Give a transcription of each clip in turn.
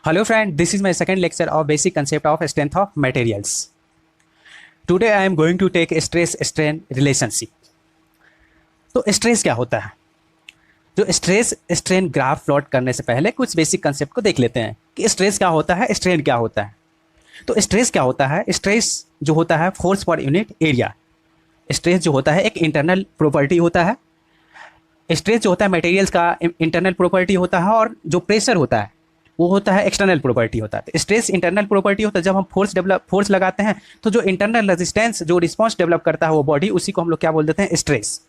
Hello friend, this is my second lecture of basic concept of strength of materials. Today I am going to take stress strain relationship. तो stress क्या होता है? जो stress strain graph plot करने से पहले कुछ basic concept को देख लेते हैं कि स्ट्रेस क्या होता है, स्ट्रेन क्या होता है। तो स्ट्रेस क्या होता है? स्ट्रेस जो होता है force per unit area. Stress जो होता है एक इंटरनल प्रॉपर्टी होता है। स्ट्रेस जो होता है मटेरियल्स का इंटरनल प्रॉपर्टी होता है, और जो प्रेशर होता है वो होता है एक्सटर्नल प्रॉपर्टी होता है। तो स्ट्रेस इंटरनल प्रॉपर्टी होता है। जब हम फोर्स लगाते हैं तो जो इंटरनल रेजिस्टेंस जो रिस्पॉन्स डेवलप करता है वो बॉडी, उसी को हम लोग क्या बोल देते हैं? स्ट्रेस।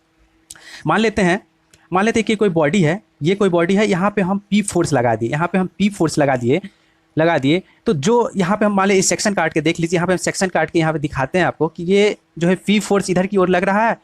मान लेते हैं कि कोई बॉडी है, ये कोई बॉडी है, यहाँ पे हम पी फोर्स लगा दिए, यहाँ पे हम पी फोर्स लगा दिए तो जो यहाँ पे हम मान लीजिए इस सेक्शन काट के देख लीजिए, यहाँ पे हम सेक्शन काट के यहाँ पे दिखाते हैं आपको कि ये जो है पी फोर्स इधर की ओर लग रहा है।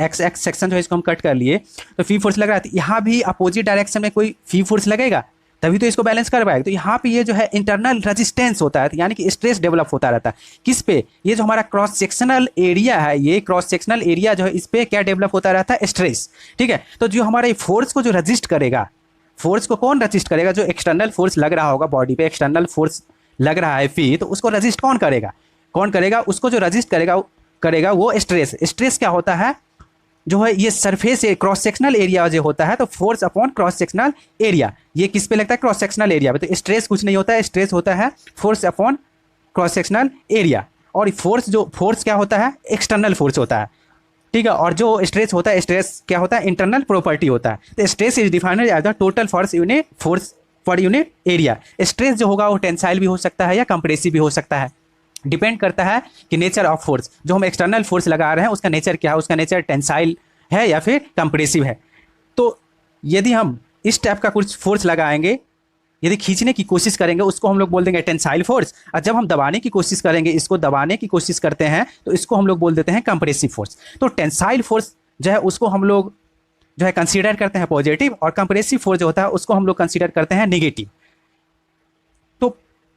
एक्स सेक्शन जो है इसको हम कट कर लिए तो पी फोर्स लग रहा है। यहाँ भी अपोजिट डायरेक्शन में कोई पी फोर्स लगेगा तभी तो इसको बैलेंस कर पाएगा। तो यहाँ पे ये जो है इंटरनल रेजिस्टेंस होता है, यानी कि स्ट्रेस डेवलप होता रहता है। किस पे? ये जो हमारा क्रॉस सेक्शनल एरिया है, ये क्रॉस सेक्शनल एरिया जो है इस पे क्या डेवलप होता रहता है? स्ट्रेस। ठीक है, तो जो हमारा फोर्स को जो रजिस्ट करेगा, फोर्स को कौन रजिस्ट करेगा? जो एक्सटर्नल फोर्स लग रहा होगा बॉडी पे, एक्सटर्नल फोर्स लग रहा है फी, तो उसको रजिस्ट कौन करेगा? उसको जो रजिस्ट करेगा वो स्ट्रेस। स्ट्रेस क्या होता है? जो है ये सरफेस क्रॉस सेक्शनल एरिया जो होता है, तो force upon cross sectional area, ये किस पे लगता है? क्रॉस सेक्शनल एरिया पे। तो स्ट्रेस कुछ नहीं होता है, स्ट्रेस होता है force upon cross sectional area. और फोर्स क्या होता है? एक्सटर्नल फोर्स होता है। ठीक है, और जो स्ट्रेस होता है, स्ट्रेस क्या होता है? इंटरनल प्रॉपर्टी होता है। तो stress is defined as the total force per unit area. Stress जो होगा वो टेंसाइल भी हो सकता है या कंप्रेसिव भी हो सकता है, डिपेंड करता है कि नेचर ऑफ फोर्स, जो हम एक्सटर्नल फोर्स लगा रहे हैं उसका नेचर क्या है, उसका नेचर टेंसाइल है या फिर कंप्रेसिव है। तो यदि हम इस टाइप का कुछ फोर्स लगाएंगे, यदि खींचने की कोशिश करेंगे उसको हम लोग बोल देंगे टेंसाइल फोर्स, और जब हम दबाने की कोशिश करेंगे, इसको दबाने की कोशिश करते हैं तो इसको हम लोग बोल देते हैं कंप्रेसिव फोर्स। तो टेंसाइल फोर्स जो है उसको हम लोग जो है कंसीडर करते हैं पॉजिटिव, और कंप्रेसिव फोर्स जो होता है उसको हम लोग कंसीडर करते हैं नेगेटिव।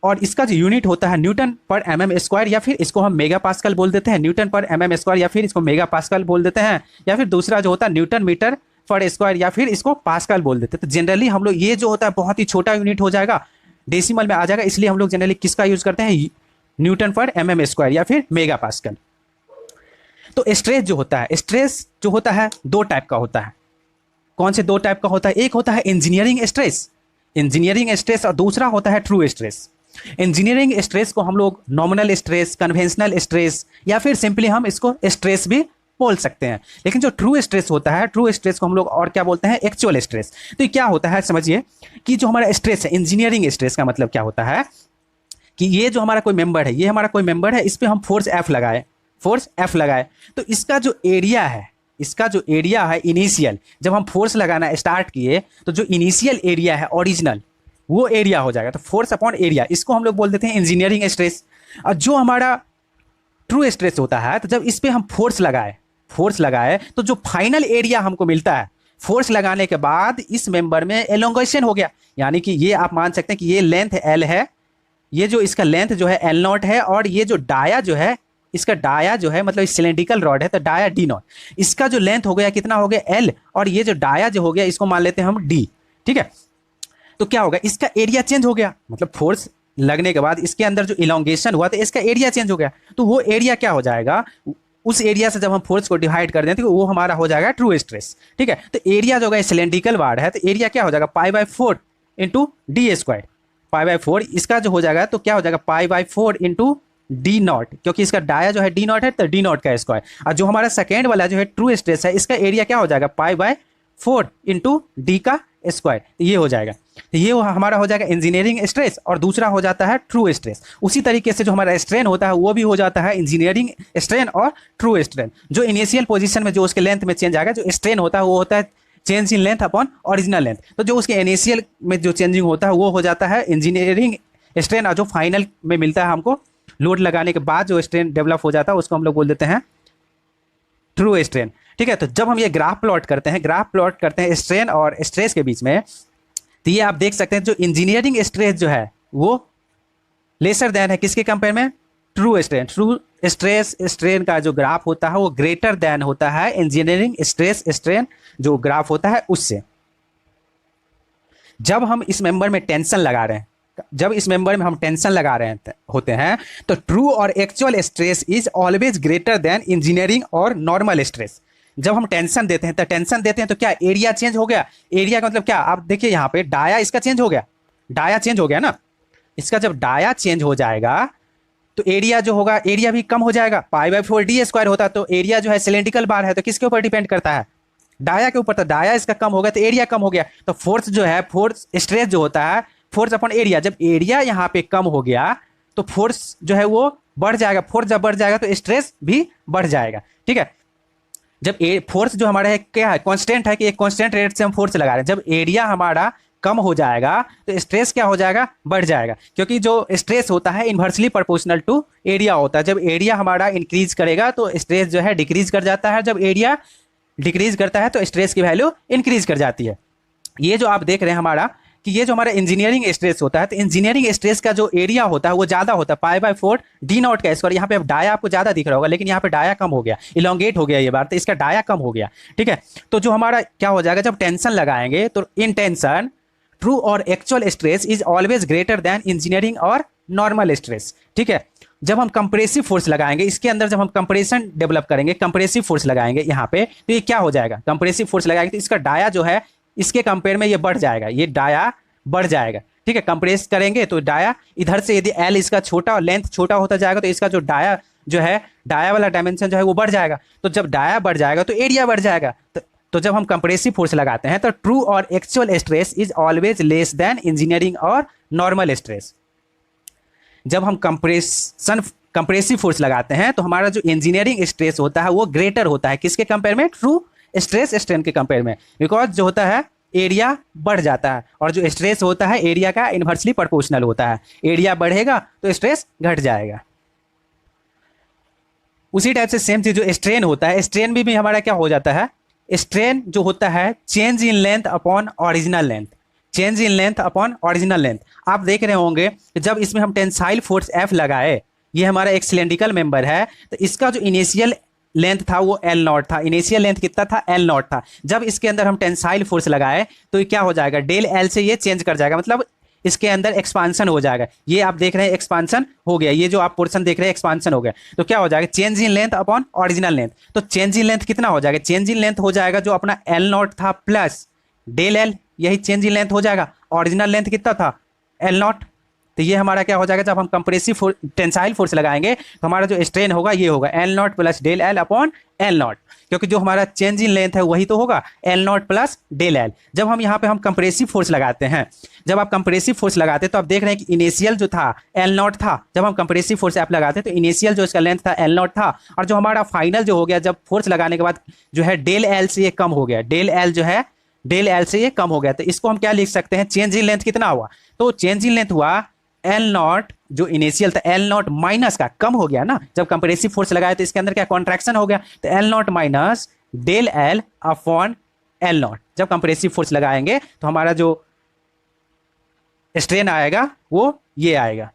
और इसका जो यूनिट होता है न्यूटन पर mm स्क्वायर, या फिर इसको हम मेगा पास्कल बोल देते हैं, न्यूटन पर mm स्क्वायर, या फिर इसको मेगा पास्कल बोल देते हैं, या फिर दूसरा जो होता है न्यूटन मीटर पर स्क्वायर, या फिर इसको पास्कल बोल देते हैं। तो जनरली हम लोग ये जो होता है बहुत ही छोटा यूनिट हो जाएगा, डेसिमल में आ जाएगा, इसलिए हम लोग जनरली किसका यूज करते हैं? न्यूटन पर mm स्क्वायर या फिर मेगा पास्कल। तो स्ट्रेस जो होता है दो टाइप का होता है। कौन से दो टाइप का होता है? एक होता है इंजीनियरिंग स्ट्रेस, और दूसरा होता है ट्रू स्ट्रेस। इंजीनियरिंग स्ट्रेस को हम लोग नॉमिनल स्ट्रेस, कन्वेंशनल स्ट्रेस, या फिर सिंपली हम इसको स्ट्रेस भी बोल सकते हैं। लेकिन जो ट्रू स्ट्रेस होता है, ट्रू स्ट्रेस को हम लोग और क्या बोलते हैं? Actual stress. तो ये क्या होता है समझिए कि जो हमारा स्ट्रेस है, इंजीनियरिंग स्ट्रेस का मतलब क्या होता है कि ये जो हमारा कोई मेंबर है, इस पर हम फोर्स एफ लगाए, तो इसका जो एरिया है इनिशियल, जब हम फोर्स लगाना स्टार्ट किए तो जो इनिशियल एरिया है ओरिजिनल, वो एरिया हो जाएगा। तो फोर्स अपॉन एरिया, इसको हम लोग बोल देते हैं इंजीनियरिंग स्ट्रेस। और जो हमारा ट्रू स्ट्रेस होता है, तो जब इस पे हम फोर्स लगाए तो जो फाइनल एरिया हमको मिलता है, फोर्स लगाने के बाद इस मेंबर में एलोंगेशन हो गया, यानी कि ये आप मान सकते हैं कि ये लेंथ एल है, ये जो इसका लेंथ जो है एल नॉट है, और ये जो डाया जो है, इसका डाया जो है मतलब सिलेंड्रिकल रॉड है तो डाया डी नॉट, इसका जो लेंथ हो गया कितना हो गया? एल, और ये जो डाया जो हो गया इसको मान लेते हैं हम डी। ठीक है, तो क्या होगा? इसका एरिया चेंज हो गया, मतलब फोर्स लगने के बाद इसके अंदर जो इलोंगेशन हुआ तो इसका एरिया चेंज हो गया। तो वो एरिया क्या हो जाएगा? उस एरिया से जब हम फोर्स को डिवाइड कर दें तो वो हमारा हो जाएगा ट्रू स्ट्रेस। ठीक है, तो एरिया जो है सिलेंड्रिकल वार्ड है, तो एरिया क्या हो जाएगा? π/4 इंटू डी स्क्वायर। π/4 इसका जो हो जाएगा तो क्या हो जाएगा? π/4 इंटू डी नॉट, क्योंकि इसका डाया जो है डी नॉट है तो डी नॉट का स्क्वायर। और जो हमारा सेकेंड वाला जो है ट्रू स्ट्रेस है, इसका एरिया क्या हो जाएगा? π/4 इंटू डी का स्क्वायर, ये हो जाएगा। तो ये हमारा हो जाएगा इंजीनियरिंग स्ट्रेस, और दूसरा हो जाता है ट्रू स्ट्रेस। उसी तरीके से जो हमारा स्ट्रेन होता है वो भी हो जाता है इंजीनियरिंग स्ट्रेन और ट्रू स्ट्रेन। जो इनिशियल पोजीशन में जो उसके लेंथ में चेंज आएगा, जो स्ट्रेन होता है वो होता है change in length upon original length. तो जो उसके इनिशियल में जो चेंजिंग होता है वो हो जाता है इंजीनियरिंग स्ट्रेन, और जो फाइनल में मिलता है हमको लोड लगाने के बाद जो स्ट्रेन डेवलप हो जाता है उसको हम लोग बोल देते हैं ट्रू स्ट्रेन। ठीक है, तो जब हम ये ग्राफ प्लॉट करते हैं स्ट्रेन और स्ट्रेस के बीच में, तो ये आप देख सकते हैं जो इंजीनियरिंग स्ट्रेस जो है वो लेसर देन है किसके कंपेयर में? ट्रू स्ट्रेस स्ट्रेन का जो ग्राफ होता है वो ग्रेटर देन होता है इंजीनियरिंग स्ट्रेस स्ट्रेन जो ग्राफ होता है उससे। जब हम इस मेंबर में टेंशन लगा रहे हैं, जब इस मेंबर में हम टेंशन लगा रहे होते हैं तो ट्रू और actual stress is always greater than engineering और नॉर्मल स्ट्रेस। जब हम टेंशन देते हैं तो क्या एरिया चेंज हो गया? एरिया का मतलब क्या, आप देखिए यहाँ पे डाया इसका चेंज हो गया, डाया चेंज हो गया ना। इसका जब डाया चेंज हो जाएगा तो एरिया जो होगा, एरिया भी कम हो जाएगा। पाई/4 डी स्क्वायर होता तो एरिया जो है सिलेंड्रिकल बार है तो किसके ऊपर डिपेंड करता है? डाया के ऊपर। तो डाया इसका कम हो गया तो एरिया कम हो गया। तो फोर्स जो है, फोर्स स्ट्रेस जो होता है फोर्स अपॉन एरिया, जब एरिया यहाँ पे कम हो गया तो फोर्स जो है वो बढ़ जाएगा। फोर्स जब बढ़ जाएगा तो स्ट्रेस भी बढ़ जाएगा। ठीक है, जब फोर्स जो हमारा है क्या है, कांस्टेंट है कि एक कांस्टेंट रेट से हम फोर्स लगा रहे हैं। जब एरिया हमारा कम हो जाएगा तो स्ट्रेस क्या हो जाएगा? बढ़ जाएगा, क्योंकि जो स्ट्रेस होता है इन्वर्सली प्रोपोर्शनल टू एरिया होता है। जब एरिया हमारा इंक्रीज करेगा तो स्ट्रेस जो है डिक्रीज कर जाता है, जब एरिया डिक्रीज करता है तो स्ट्रेस की वैल्यू इंक्रीज कर जाती है। ये जो आप देख रहे हैं हमारा कि ये जो हमारा इंजीनियरिंग स्ट्रेस होता है, तो इंजीनियरिंग स्ट्रेस का जो एरिया होता है वो ज्यादा होता है, पाई/4 डी नॉट का स्क्वायर। यहाँ पे डाया आपको ज्यादा दिख रहा होगा, लेकिन यहाँ पे डाया कम हो गया, इलोंगेट हो गया ये बार, तो इसका डाया कम हो गया। ठीक है, तो जो हमारा क्या हो जाएगा, जब टेंशन लगाएंगे तो इन टेंशन ट्रू और actual stress is always greater than engineering और नॉर्मल स्ट्रेस। ठीक है, जब हम कंप्रेसिव फोर्स लगाएंगे इसके अंदर, जब हम कंप्रेशन डेवलप करेंगे, कंप्रेसिव फोर्स लगाएंगे यहाँ पे, तो ये क्या हो जाएगा, कंप्रेसिव फोर्स लगाएंगे तो इसका डाया जो है इसके कंपेयर में ये बढ़ जाएगा, ये डाया बढ़ जाएगा। ठीक है, कंप्रेस करेंगे तो डाया इधर से, यदि एल इसका छोटा और लेंथ छोटा होता जाएगा तो इसका जो डाया जो है, डाया वाला डायमेंशन जो है वो बढ़ जाएगा। तो जब डाया बढ़ जाएगा तो एरिया बढ़ जाएगा। तो जब हम कंप्रेसिव फोर्स लगाते हैं तो ट्रू और actual stress is always less than engineering और नॉर्मल स्ट्रेस। जब हम कंप्रेसिव फोर्स लगाते हैं तो हमारा जो इंजीनियरिंग स्ट्रेस होता है वो ग्रेटर होता है, किसके कंपेयर में? ट्रू स्ट्रेस स्ट्रेन के कंपेयर में, बिकॉज जो होता है एरिया बढ़ जाता है और जो स्ट्रेस होता है एरिया का इन्वर्सली प्रोपोर्शनल होता है। एरिया बढ़ेगा तो स्ट्रेस घट जाएगा। उसी टाइप से सेम चीज जो स्ट्रेन होता है, स्ट्रेन भी हमारा क्या हो जाता है, स्ट्रेन जो होता है change in length upon original length, change in length upon original length. आप देख रहे होंगे कि जब इसमें हम टेंसाइल फोर्स F लगाए, ये हमारा एक सिलेंड्रिकल मेंबर है, तो इसका जो इनिशियल लेंथ था वो L नॉट था। इनिशियल लेंथ कितना था? L नॉट था। जब इसके अंदर हम टेंसाइल फोर्स लगाए तो ये क्या हो जाएगा, डेल L से ये चेंज कर जाएगा, मतलब इसके अंदर एक्सपांसन हो जाएगा। ये आप देख रहे हैं एक्सपांसन हो गया, ये जो आप पोर्शन देख रहे हैं एक्सपांसन हो गया। तो क्या हो जाएगा, change in length upon original length. तो चेंज इन लेंथ कितना हो जाएगा, चेंज इन लेंथ हो जाएगा जो अपना L नॉट था प्लस डेल L, यही चेंज इन लेंथ हो जाएगा। ओरिजिनल लेंथ कितना था? L not. तो ये हमारा क्या हो जाएगा, जब हम कंप्रेसिव टेंसाइल फोर्स लगाएंगे तो हमारा जो स्ट्रेन होगा ये होगा L naught plus del L upon L naught, क्योंकि जो हमारा चेंज इन लेंथ है वही तो होगा L naught plus del L। जब हम यहाँ पे हम कंप्रेसिव फोर्स लगाते हैं, जब आप कंप्रेसिव फोर्स लगाते हैं तो आप देख रहे हैं कि इनिशियल जो था L नॉट था, जब हम कंप्रेसिव फोर्स आप लगाते हैं तो इनिशियल जो इसका लेंथ था L नॉट था, और जो हमारा फाइनल जो हो गया जब फोर्स लगाने के बाद जो है डेल L से ये कम हो गया, डेल L जो है डेल L से ये कम हो गया। तो इसको हम क्या लिख सकते हैं, चेंज इन लेंथ कितना हुआ, तो चेंज इन लेंथ हुआ L नॉट, जो इनिशियल था L नॉट माइनस का, कम हो गया ना, जब कंप्रेसिव फोर्स लगाया तो इसके अंदर क्या कॉन्ट्रैक्शन हो गया, तो L naught minus del L upon L naught. जब कंप्रेसिव फोर्स लगाएंगे तो हमारा जो स्ट्रेन आएगा वो ये आएगा।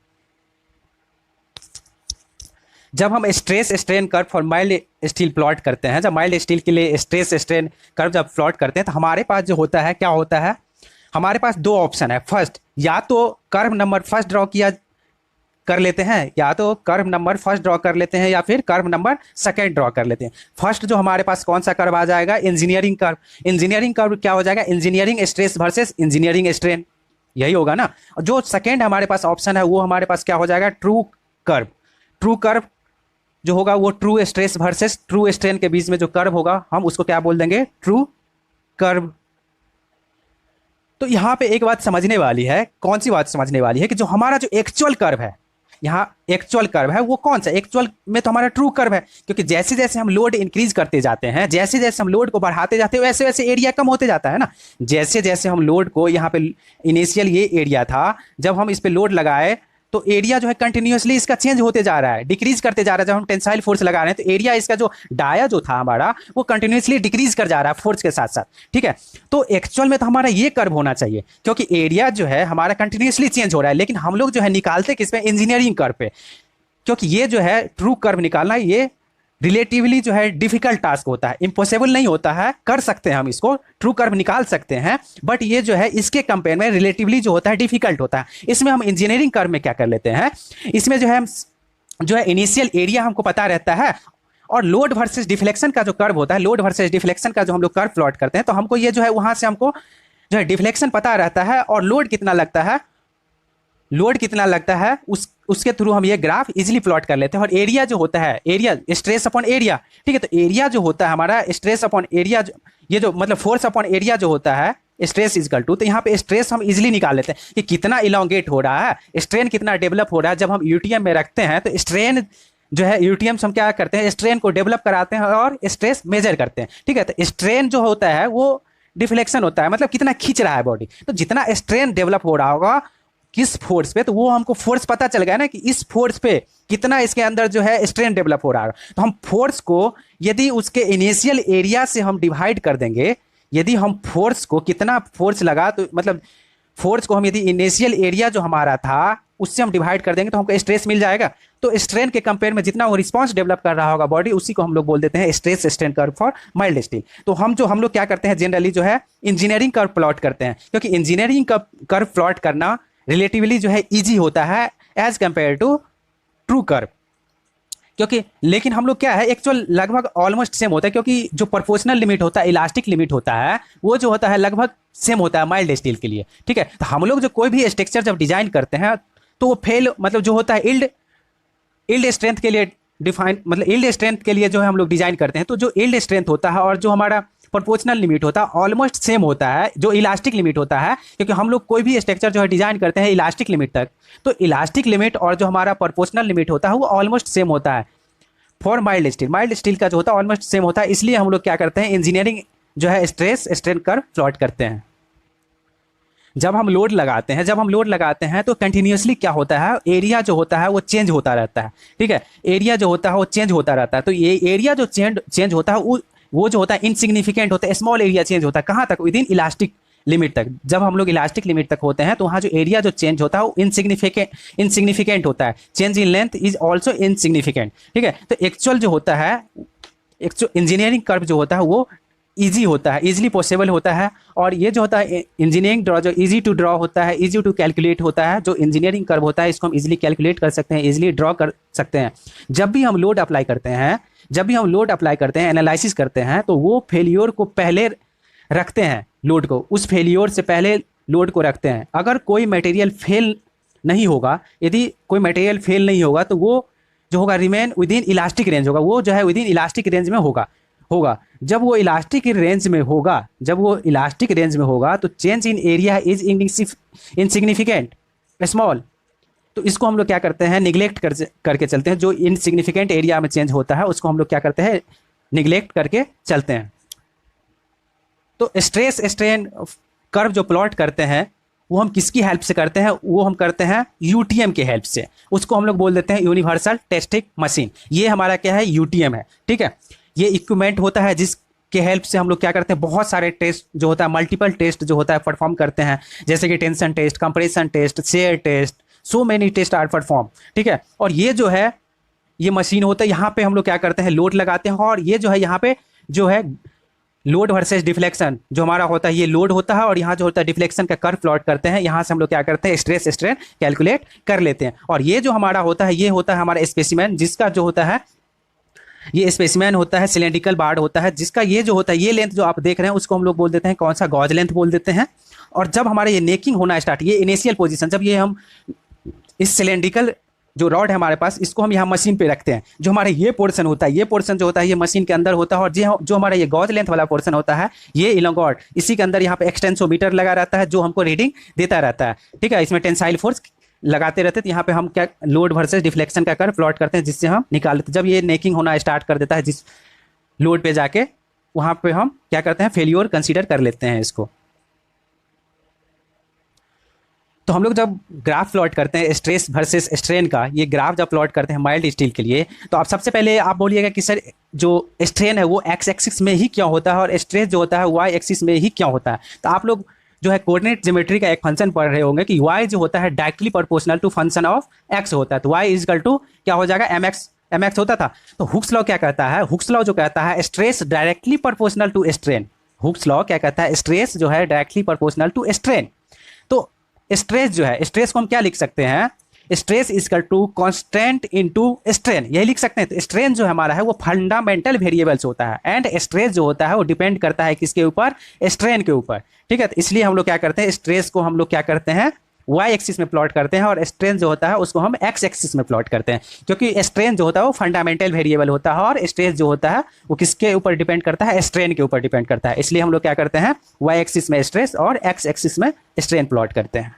जब हम stress strain curve for mild steel plot करते हैं, जब माइल्ड स्टील के लिए स्ट्रेस स्ट्रेन कर्व जब प्लॉट करते हैं तो हमारे पास जो होता है क्या होता है, हमारे पास दो ऑप्शन है। फर्स्ट, या तो कर्व नंबर फर्स्ट ड्रॉ किया कर लेते हैं, या तो कर्व नंबर फर्स्ट ड्रॉ कर लेते हैं, या फिर कर्व नंबर सेकंड ड्रॉ कर लेते हैं। फर्स्ट जो हमारे पास कौन सा कर्व आ जाएगा, इंजीनियरिंग कर्व। इंजीनियरिंग कर्व क्या हो जाएगा, engineering stress versus engineering strain, यही होगा ना। जो सेकंड हमारे पास ऑप्शन है वो हमारे पास क्या हो जाएगा, ट्रू कर्व। ट्रू कर्व जो होगा वो true stress versus true strain के बीच में जो कर्व होगा हम उसको क्या बोल देंगे, ट्रू कर्व। तो यहाँ पे एक बात समझने वाली है, कौन सी बात समझने वाली है, कि जो हमारा जो एक्चुअल कर्व है, यहाँ एक्चुअल कर्व है वो कौन सा, एक्चुअल में तो हमारा ट्रू कर्व है, क्योंकि जैसे जैसे हम लोड इंक्रीज करते जाते हैं, जैसे जैसे हम लोड को बढ़ाते जाते हैं वैसे वैसे एरिया कम होते जाता है ना। जैसे जैसे हम लोड को, यहाँ पे इनिशियल ये एरिया था, जब हम इस पे लोड लगाए तो एरिया जो है कंटिन्यूअसली इसका चेंज होते जा रहा है, डिक्रीज करते जा रहा है। जब हम टेंसाइल फोर्स लगा रहे हैं तो एरिया इसका जो डाया जो था हमारा वो कंटिन्यूअसली डिक्रीज कर जा रहा है फोर्स के साथ साथ। ठीक है, तो एक्चुअल में तो हमारा ये कर्व होना चाहिए, क्योंकि एरिया जो है हमारा कंटिन्यूअसली चेंज हो रहा है, लेकिन हम लोग जो है निकालते किस पे, इंजीनियरिंग कर्व पे, क्योंकि ये जो है ट्रू कर्व निकालना, ये रिलेटिवली जो है डिफिकल्ट टास्क होता है, इम्पॉसिबल नहीं होता है, कर सकते हैं हम इसको, ट्रू कर्व निकाल सकते हैं, बट ये जो है इसके कंपेयर में रिलेटिवली जो होता है डिफिकल्ट होता है। इसमें हम इंजीनियरिंग कर्व में क्या कर लेते हैं, इसमें जो है हम जो है इनिशियल एरिया हमको पता रहता है, और लोड वर्सेस डिफ्लेक्शन का जो कर्व होता है, लोड वर्सेस डिफ्लेक्शन का जो हम लोग कर्व प्लॉट करते हैं, तो हमको ये जो है वहां से हमको जो है डिफ्लेक्शन पता रहता है और लोड कितना लगता है, लोड कितना लगता है उसके थ्रू हम ये ग्राफ इजीली प्लॉट कर लेते हैं। और एरिया जो होता है, एरिया स्ट्रेस अपॉन एरिया, ठीक है, तो एरिया जो होता है हमारा स्ट्रेस अपॉन एरिया, ये जो मतलब फोर्स अपॉन एरिया जो होता है स्ट्रेस इजकल टू, तो यहाँ पे स्ट्रेस हम इजीली निकाल लेते हैं कि कितना इलोंगेट हो रहा है, स्ट्रेन कितना डेवलप हो रहा है। जब हम यूटीएम में रखते हैं तो स्ट्रेन जो है यूटीएम से हम क्या करते हैं, स्ट्रेन को डेवलप कराते हैं और स्ट्रेस मेजर करते हैं, ठीक है। तो स्ट्रेन जो होता है वो डिफ्लेक्शन होता है, मतलब कितना खींच रहा है बॉडी, तो जितना स्ट्रेन डेवलप हो रहा होगा किस फोर्स पे, तो वो हमको फोर्स पता चल गया ना कि इस फोर्स पे कितना इसके अंदर जो है स्ट्रेन डेवलप हो रहा है। तो हम फोर्स को यदि उसके इनिशियल एरिया से हम डिवाइड कर देंगे, यदि हम फोर्स को कितना फोर्स लगा, तो मतलब फोर्स को हम यदि इनिशियल एरिया जो हमारा था उससे हम डिवाइड कर देंगे तो हमको स्ट्रेस मिल जाएगा। तो स्ट्रेन के कंपेयर में जितना वो रिस्पांस डेवलप कर रहा होगा बॉडी, उसी को हम लोग बोल देते हैं stress strain curve for mild steel. तो हम लोग क्या करते हैं जनरली जो है इंजीनियरिंग कर्व प्लॉट करते हैं, क्योंकि इंजीनियरिंग कर्व प्लॉट करना रिलेटिवली जो है इजी होता है as compare to true curve, क्योंकि लेकिन हम लोग क्या है एक्चुअल लगभग ऑलमोस्ट सेम होता है, क्योंकि जो प्रोपोर्शनल लिमिट होता है, इलास्टिक लिमिट होता है, वो जो होता है लगभग सेम होता है माइल्ड स्टील के लिए, ठीक है। तो हम लोग जो कोई भी स्ट्रक्चर जब डिजाइन करते हैं तो वो फेल मतलब जो होता है इल्ड स्ट्रेंथ के लिए डिफाइन, मतलब इल्ड स्ट्रेंथ के लिए जो है हम लोग डिजाइन करते हैं, तो जो इल्ड स्ट्रेंथ होता है और जो हमारा प्रोपोर्शनल लिमिट होता है ऑलमोस्ट सेम होता है, जो इलास्टिक लिमिट होता है, क्योंकि हम लोग कोई भी स्ट्रक्चर जो है डिजाइन करते हैं इलास्टिक लिमिट तक, तो इलास्टिक लिमिट और जो हमारा प्रोपोर्शनल लिमिट होता है वो ऑलमोस्ट सेम होता है फॉर माइल्ड स्टील का जो होता है ऑलमोस्ट सेम होता है। इसलिए हम लोग क्या करते हैं इंजीनियरिंग जो है स्ट्रेस स्ट्रेन कर्व प्लॉट करते हैं। जब हम लोड लगाते हैं तो कंटिन्यूसली क्या होता है, एरिया जो होता है वो चेंज होता रहता है, ठीक है, एरिया जो होता है वो चेंज होता रहता है। तो ये एरिया जो चेंज होता है वो जो होता है इनसिग्निफिकेंट होता है, स्मॉल एरिया चेंज होता है, कहाँ तक, विद इन इलास्टिक लिमिट तक। जब हम लोग इलास्टिक लिमिट तक होते हैं तो वहाँ जो एरिया जो चेंज होता है वो इनसिग्निफिकेंट होता है, change in length is also insignificant, ठीक है। तो एक्चुअल जो होता है, एक्चुअल इंजीनियरिंग कर्व जो होता है वो ईजी होता है, ईजिली पॉसिबल होता है। और ये जो होता है इंजीनियरिंग ड्रॉ जो ईजी टू ड्रॉ होता है, ईजी टू कैलकुलेट होता है, जो इंजीनियरिंग कर्व होता है इसको हम ईजिली कैलकुलेट कर सकते हैं, ईजिली ड्रॉ कर सकते हैं। जब भी हम लोड अप्लाई करते हैं, एनालिसिस करते हैं, तो वो फेलियर को पहले रखते हैं, लोड को उस फेलियर से पहले लोड को रखते हैं। अगर कोई मटेरियल फेल नहीं होगा, यदि कोई मटेरियल फेल नहीं होगा तो वो जो होगा remain with in elastic range होगा, वो जो है विद इन इलास्टिक रेंज में होगा। जब वो इलास्टिक रेंज में होगा तो change in area is insignificant small, तो इसको हम लोग क्या करते हैं निगलेक्ट करके चलते हैं। जो इनसिग्निफिकेंट एरिया में चेंज होता है उसको हम लोग क्या करते हैं निगलेक्ट करके चलते हैं। तो स्ट्रेस स्ट्रेन कर्व जो प्लॉट करते हैं वो हम किसकी हेल्प से करते हैं, वो हम करते हैं यूटीएम के हेल्प से। उसको हम लोग बोल देते हैं यूनिवर्सल टेस्टिंग मशीन। ये हमारा क्या है यूटीएम है, ठीक है। ये इक्विपमेंट होता है जिसके हेल्प से हम लोग क्या करते हैं बहुत सारे टेस्ट जो होता है, मल्टीपल टेस्ट जो होता है परफॉर्म करते हैं, जैसे कि tension test, compression test, shear test, so many test are perform, ठीक है। और ये जो है ये मशीन होता है, यहाँ पे हम लोग क्या करते हैं लोड लगाते हैं, और ये जो है यहाँ पे जो है लोड वर्सेस डिफ्लेक्शन जो हमारा होता है ये लोड होता है, और यहाँ जो होता है डिफ्लेक्शन का कर्व प्लॉट करते हैं। यहाँ से हम लोग क्या करते हैं स्ट्रेस स्ट्रेन कैलकुलेट कर लेते हैं। और ये जो हमारा होता है ये होता है हमारा स्पेसिमेन, जिसका जो होता है ये स्पेसिमेन होता है, सिलेंड्रिकल बार्ड होता है, जिसका ये जो होता है ये लेंथ जो आप देख रहे हैं उसको हम लोग बोल देते हैं कौन सा, गॉज लेंथ बोल देते हैं। और जब हमारा ये नेकिंग होना स्टार्ट, ये इनिशियल पोजीशन, जब ये हम इस सिलेंड्रिकल जो रॉड है हमारे पास इसको हम यहाँ मशीन पे रखते हैं, जो हमारा ये पोर्शन होता है, ये पोर्शन जो होता है ये मशीन के अंदर होता है, और जो हमारा ये गॉज लेंथ वाला पोर्शन होता है ये इलोंगॉट, इसी के अंदर यहाँ पे एक्सटेंसोमीटर लगा रहता है जो हमको रीडिंग देता रहता है, ठीक है। इसमें टेंसाइल फोर्स लगाते रहते हैं। तो यहाँ पे हम क्या लोड वर्सेस डिफ्लेक्शन का कर्व प्लॉट करते हैं, जिससे हम निकाल लेते हैं। जब ये नेकिंग होना स्टार्ट कर देता है जिस लोड पे जाके, वहाँ पे हम क्या करते हैं फेलियर कंसीडर कर लेते हैं इसको। तो हम लोग जब ग्राफ प्लॉट करते हैं स्ट्रेस वर्सेस स्ट्रेन का, ये ग्राफ जब प्लॉट करते हैं माइल्ड स्टील के लिए, तो आप सबसे पहले आप बोलिएगा कि सर जो स्ट्रेन है वो एक्स एक्सिस में ही क्यों होता है और स्ट्रेस जो होता है वाई एक्सिस में ही क्यों होता है। तो आप लोग जो है कोऑर्डिनेट ज्योमेट्री का एक फंक्शन पढ़ रहे होंगे कि y जो होता है directly proportional to function of x होता है। तो y इज इक्वल टू क्या हो जाएगा mx mx होता था। तो हुक्स लॉ क्या कहता है, हुक्स लॉ जो कहता है stress directly proportional to strain, Hooke's law क्या कहता है, स्ट्रेस जो है डायरेक्टली प्रोपोर्शनल टू स्ट्रेन। तो स्ट्रेस जो है, स्ट्रेस को हम क्या लिख सकते हैं, stress equal to constant into strain, यही लिख सकते हैं। तो स्ट्रेन जो हमारा है वो फंडामेंटल वेरिएबल्स होता है, एंड स्ट्रेस जो होता है वो डिपेंड करता है किसके ऊपर, स्ट्रेन के ऊपर। ठीक है, तो इसलिए हम लोग क्या करते हैं, स्ट्रेस को हम लोग क्या करते हैं वाई एक्सिस में प्लॉट करते हैं, और स्ट्रेन जो होता है उसको हम एक्स एक्सिस में प्लॉट करते हैं, क्योंकि स्ट्रेन जो होता है वो फंडामेंटल वेरिएबल होता है, और स्ट्रेस जो होता है वो किसके ऊपर डिपेंड करता है, स्ट्रेन के ऊपर डिपेंड करता है। इसलिए हम लोग क्या करते हैं वाई एक्सिस में स्ट्रेस और एक्स एक्सिस में स्ट्रेन प्लॉट करते हैं।